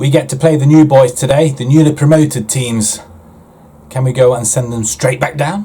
We get to play the new boys today, the newly promoted teams. Can we go and send them straight back down?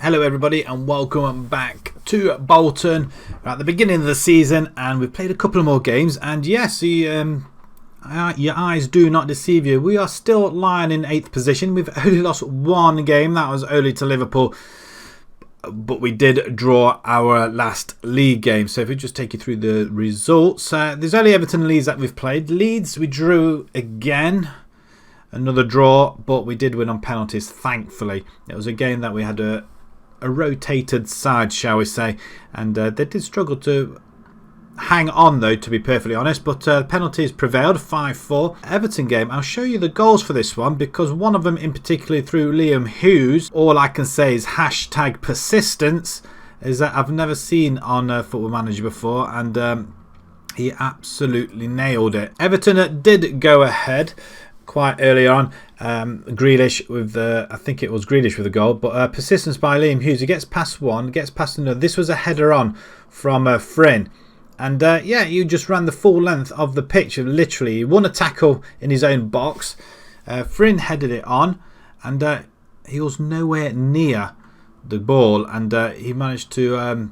Hello everybody and welcome back to Bolton. We're at the beginning of the season and we've played a couple of more games, and yes, your eyes do not deceive you. We are still lying in 8th position. We've only lost one game, that was only to Liverpool, but we did draw our last league game. So if we just take you through the results, there's only Everton and Leeds that we've played. Leeds we drew again, another draw, but we did win on penalties, thankfully. It was a game that we had a rotated side, shall we say, and they did struggle to hang on though, to be perfectly honest, but penalties prevailed, 5-4. Everton game, I'll show you the goals for this one because one of them in particular through Liam Hughes. All I can say is hashtag persistence, is that I've never seen on Football Manager before, and he absolutely nailed it. Everton did go ahead quite early on. Grealish with I think it was Grealish with a goal, but persistence by Liam Hughes. He gets past one, gets past another. This was a header on from Fryn, and yeah, you just ran the full length of the pitch. Literally, he won a tackle in his own box. Fryn headed it on, and he was nowhere near the ball, and he managed to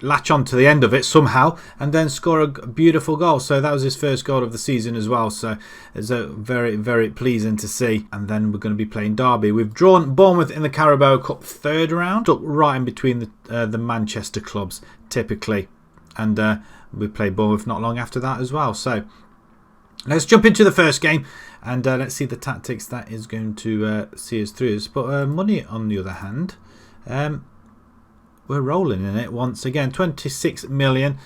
latch on to the end of it somehow and then score a beautiful goal. So that was his first goal of the season as well, so it's very, very pleasing to see. And then we're going to be playing Derby. We've drawn Bournemouth in the Carabao Cup 3rd round, up right in between the Manchester clubs typically, and we play Bournemouth not long after that as well. So let's jump into the first game and let's see the tactics that is going to see us through this. But money on the other hand, we're rolling in it once again. 26 million,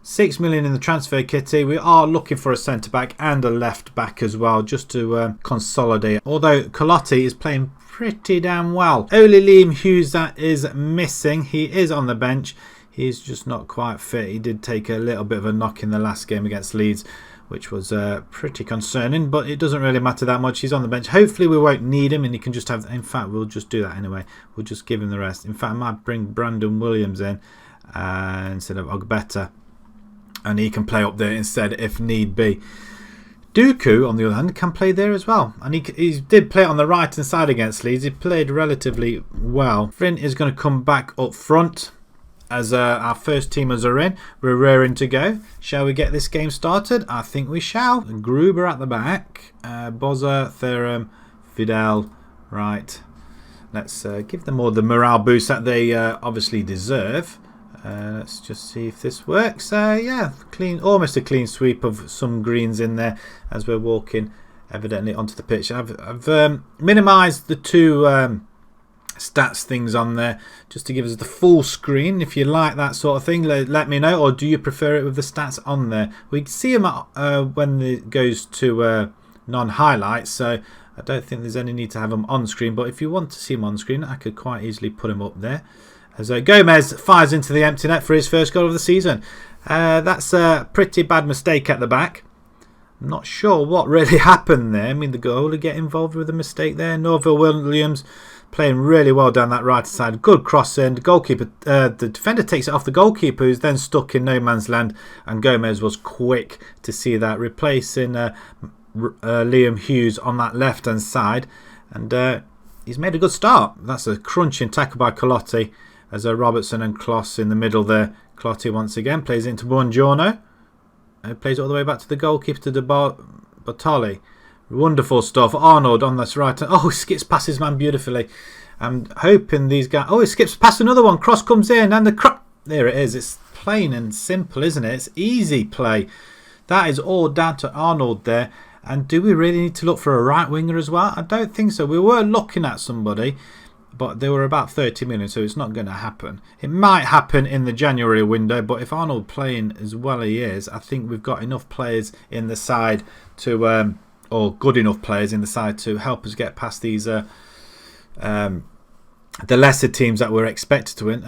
6 million in the transfer kitty. We are looking for a centre back and a left back as well, just to consolidate. Although Colotti is playing pretty damn well. Only Liam Hughes that is missing. He is on the bench. He's just not quite fit. He did take a little bit of a knock in the last game against Leeds, which was pretty concerning, but it doesn't really matter that much. He's on the bench. Hopefully we won't need him and he can just have... In fact, we'll just do that anyway. We'll just give him the rest. In fact, I might bring Brandon Williams in instead of Ogbeta, and he can play up there instead if need be. Dooku, on the other hand, can play there as well, and he did play on the right hand side against Leeds. He played relatively well. Fryn is going to come back up front as our first teamers are in. We're raring to go. Shall we get this game started? I think we shall. Gruber at the back. Bozza, Theorem, Fidel. Right. Let's give them all the morale boost that they obviously deserve. Let's just see if this works. Yeah, clean, almost a clean sweep of some greens in there as we're walking evidently onto the pitch. I've minimised the two stats things on there just to give us the full screen. If you like that sort of thing, let me know, or do you prefer it with the stats on there? We see them when it goes to non-highlights, so I don't think there's any need to have them on screen, but if you want to see them on screen, I could quite easily put them up there. As Gomez fires into the empty net for his first goal of the season. That's a pretty bad mistake at the back. I'm not sure what really happened there. I mean, the goalie get involved with a mistake there. Norville Williams playing really well down that right side. Good cross in. The goalkeeper, the defender takes it off the goalkeeper, who's then stuck in no man's land. And Gomez was quick to see that, replacing Liam Hughes on that left hand side. And he's made a good start. That's a crunching tackle by Colotti as Robertson and Kloss in the middle there. Colotti once again plays it into Buongiorno. Plays it all the way back to the goalkeeper, to Bartoli. Wonderful stuff. Arnold on this right. Oh, he skips past his man beautifully. I'm hoping these guys... Oh, he skips past another one. Cross comes in and there it is. It's plain and simple, isn't it? It's easy play. That is all down to Arnold there. And do we really need to look for a right winger as well? I don't think so. We were looking at somebody, but they were about 30 million, so it's not going to happen. It might happen in the January window, but if Arnold playing as well as he is, I think we've got enough players in the side to... or good enough players in the side to help us get past these the lesser teams that we're expected to win.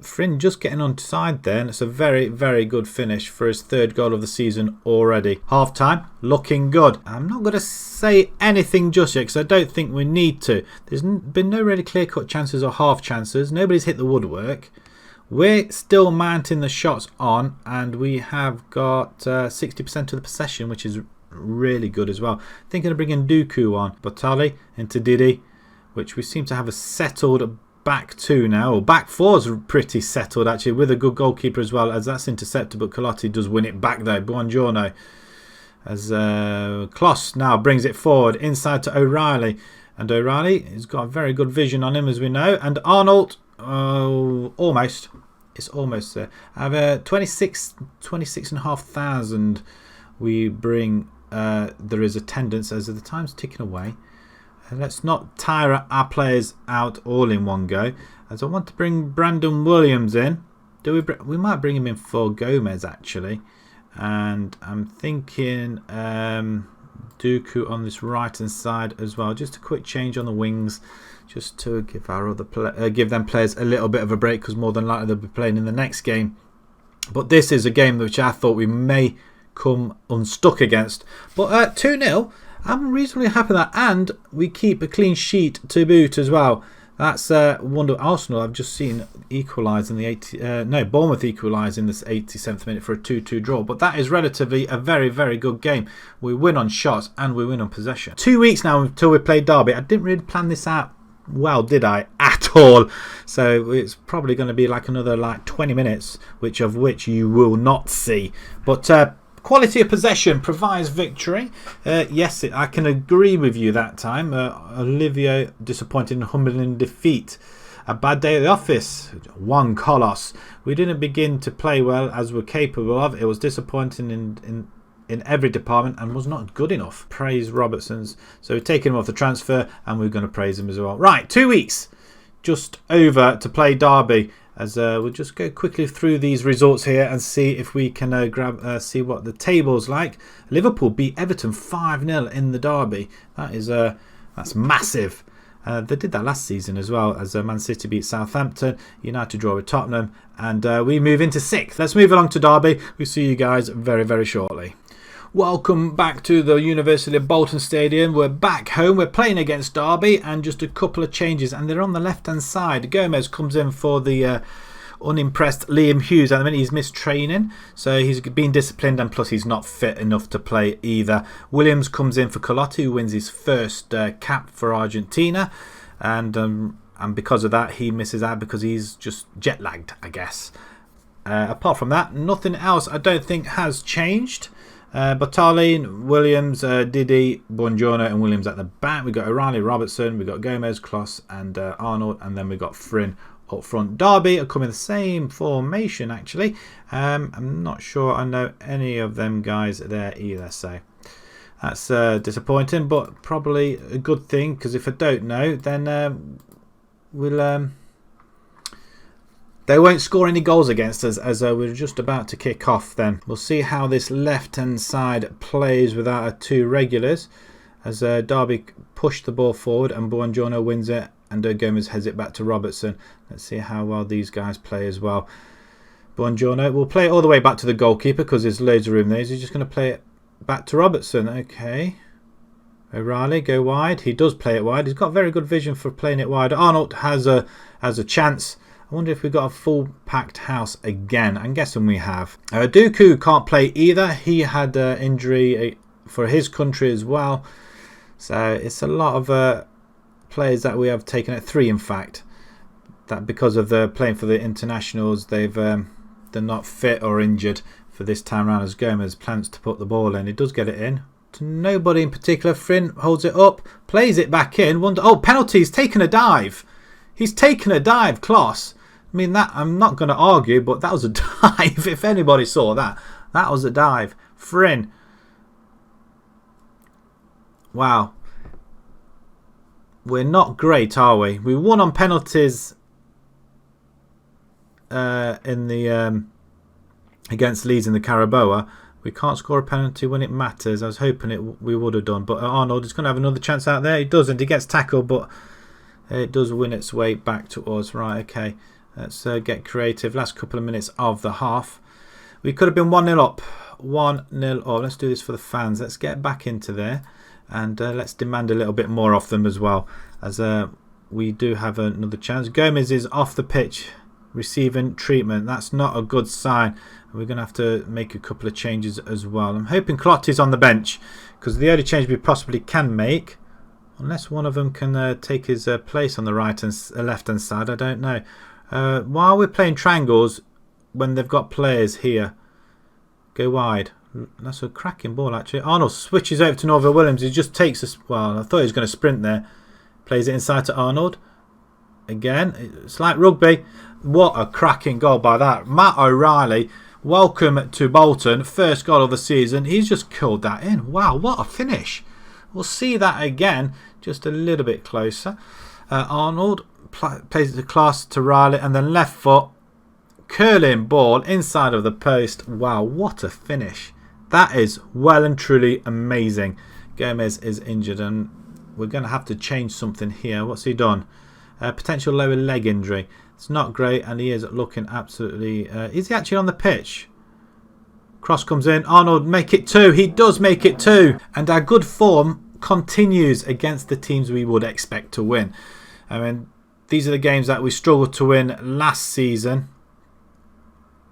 Fryn just getting on side there, and it's a very, very good finish for his 3rd goal of the season already. Half time, looking good. I'm not going to say anything just yet because I don't think we need to. There's been no really clear-cut chances or half chances. Nobody's hit the woodwork. We're still mounting the shots on, and we have got 60% of the possession, which is really good as well. Thinking of bringing Dooku on. Batali into Didi, which we seem to have a settled back two now. Or back four's pretty settled actually, with a good goalkeeper as well, as that's intercepted, but Colotti does win it back though. Buongiorno. As Kloss now brings it forward inside to O'Reilly. And O'Reilly has got a very good vision on him, as we know. And Arnold, almost. It's almost there. I have 26,500 we bring. There is attendance as the time's ticking away. Let's not tire our players out all in one go. As I want to bring Brandon Williams in. We might bring him in for Gomez actually. And I'm thinking Dooku on this right hand side as well. Just a quick change on the wings, just to give our other give them players a little bit of a break, because more than likely they'll be playing in the next game. But this is a game which I thought we may come unstuck against. But 2-0, I'm reasonably happy with that, and we keep a clean sheet to boot as well. That's wonderful. Arsenal, I've just seen equalise in the Bournemouth equalise in this 87th minute for a 2-2 draw. But that is relatively a very, very good game. We win on shots and we win on possession. 2 weeks now until we play Derby. I didn't really plan this out well, did I? At all. So it's probably going to be like another 20 minutes, which you will not see. But quality of possession provides victory. Yes, I can agree with you that time. Olivia disappointed in humbling defeat. A bad day at the office. One Colos. We didn't begin to play well as we're capable of. It was disappointing in every department and was not good enough. Praise Robertson's. So we're taking him off the transfer and we're going to praise him as well. Right, 2 weeks just over to play Derby. As we'll just go quickly through these results here and see if we can see what the table's like. Liverpool beat Everton 5-0 in the Derby. That is that's massive. They did that last season as well, as Man City beat Southampton, United draw with Tottenham, and we move into 6th. Let's move along to Derby. We'll see you guys very, very shortly. Welcome back to the University of Bolton Stadium. We're back home. We're playing against Derby, and just a couple of changes, and they're on the left hand side. Gomez comes in for the unimpressed Liam Hughes. At the minute he's missed training, so he's been disciplined, and plus he's not fit enough to play either. Williams comes in for Colotti, who wins his first cap for Argentina, and because of that he misses out because he's just jet lagged, I guess. Apart from that, nothing else I don't think has changed. Batali, Williams, Didi, Buongiorno and Williams at the back. We've got O'Reilly, Robertson, we've got Gomez, Kloss and Arnold, and then we've got Fryn up front. Derby are coming the same formation actually. I'm not sure I know any of them guys there either, so that's disappointing, but probably a good thing, because if I don't know, then they won't score any goals against us, as we're just about to kick off then. We'll see how this left-hand side plays without our two regulars, as Derby push the ball forward and Buongiorno wins it and Gomez heads it back to Robertson. Let's see how well these guys play as well. Buongiorno will play it all the way back to the goalkeeper because there's loads of room there. He's just going to play it back to Robertson. Okay. O'Reilly, go wide. He does play it wide. He's got very good vision for playing it wide. Arnold has a chance. I wonder if we've got a full packed house again. I'm guessing we have. Dooku can't play either. He had injury for his country as well. So it's a lot of players that we have taken at 3, in fact. That because of the playing for the internationals, they're not fit or injured for this time round. As Gomez plans to put the ball in, he does get it in. To nobody in particular. Fryn holds it up, plays it back in. Penalty! He's taken a dive. He's taken a dive, Kloss. I mean, that I'm not going to argue, but that was a dive. If anybody saw that, that was a dive. Fryn. Wow. We're not great, are we? We won on penalties in the against Leeds in the Carabao. We can't score a penalty when it matters. I was hoping we would have done, but Arnold is going to have another chance out there. He doesn't. He gets tackled, but it does win its way back to us. Right, okay. Let's get creative. Last couple of minutes of the half. We could have been 1-0 up. 1-0 up. Let's do this for the fans. Let's get back into there. And let's demand a little bit more off them as well. As we do have another chance. Gomez is off the pitch. receiving treatment. That's not a good sign. We're going to have to make a couple of changes as well. I'm hoping Clotty's on the bench, because the only change we possibly can make, unless one of them can take his place on the right and left hand side, I don't know. While we're playing triangles, when they've got players here, go wide. That's a cracking ball, actually. Arnold switches over to Norville Williams. He just takes us. Well, I thought he was going to sprint there. Plays it inside to Arnold. Again, it's like rugby. What a cracking goal by that. Matt O'Reilly, welcome to Bolton. First goal of the season. He's just curled that in. Wow, what a finish. We'll see that again, just a little bit closer. Arnold plays it to class to Riley, and then left foot. Curling ball inside of the post. Wow, what a finish. That is well and truly amazing. Gomez is injured, and we're going to have to change something here. What's he done? Potential lower leg injury. It's not great, and he is looking absolutely... is he actually on the pitch? Cross comes in. Arnold, make it 2. He does make it 2. And our good form continues against the teams we would expect to win. I mean, these are the games that we struggled to win last season.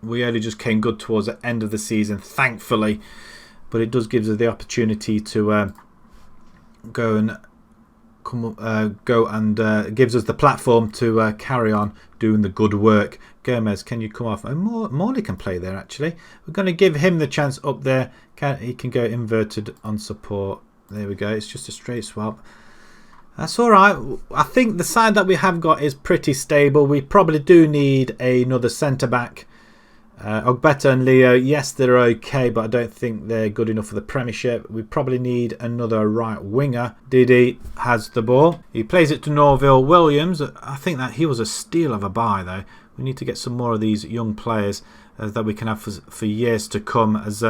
We only just came good towards the end of the season, thankfully. But it does give us the opportunity to go and gives us the platform to carry on doing the good work. Gomez, can you come off? Oh, Morley can play there, actually. We're going to give him the chance up there. He can go inverted on support. There we go. It's just a straight swap. That's all right. I think the side that we have got is pretty stable. We probably do need another centre-back. Ogbeta and Leo, yes, they're okay, but I don't think they're good enough for the Premiership. We probably need another right winger. Didi has the ball. He plays it to Norville Williams. I think that he was a steal of a buy, though. We need to get some more of these young players that we can have for years to come. As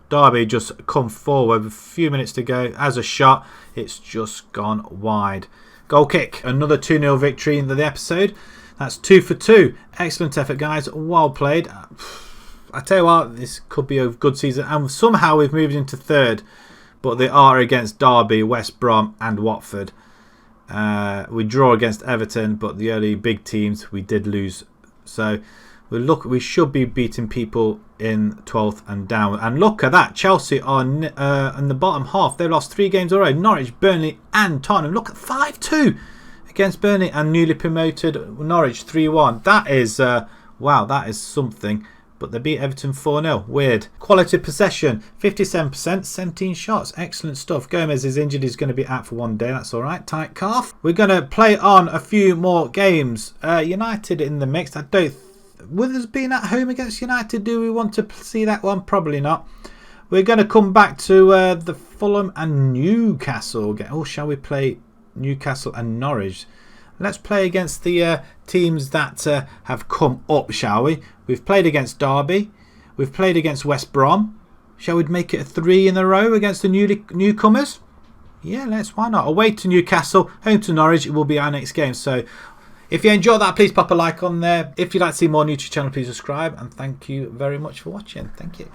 Derby just come forward with a few minutes to go. As a shot, it's just gone wide. Goal kick. Another 2-0 victory in the episode. That's 2 for 2. Excellent effort, guys. Well played. I tell you what, this could be a good season. And somehow we've moved into third. But they are against Derby, West Brom and Watford. We draw against Everton, but the early big teams we did lose. So we should be beating people in 12th and down. And look at that. Chelsea are in the bottom half. They've lost 3 games already. Norwich, Burnley and Tottenham. Look at 5-2. Against Burnley and newly promoted Norwich 3-1. That is, wow, that is something. But they beat Everton 4-0. Weird. Quality possession, 57%, 17 shots. Excellent stuff. Gomez is injured. He's going to be out for 1 day. That's all right. Tight calf. We're going to play on a few more games. United in the mix. With us being at home against United, do we want to see that one? Probably not. We're going to come back to the Fulham and Newcastle game. Oh, shall we play Newcastle and Norwich? Let's play against the teams that have come up, shall we? We've played against Derby. We've played against West Brom. Shall we make it a 3 in a row against the newcomers? Yeah, why not? Away to Newcastle, home to Norwich. It will be our next game. So if you enjoyed that, please pop a like on there. If you'd like to see more YouTube channel, please subscribe. And thank you very much for watching. Thank you.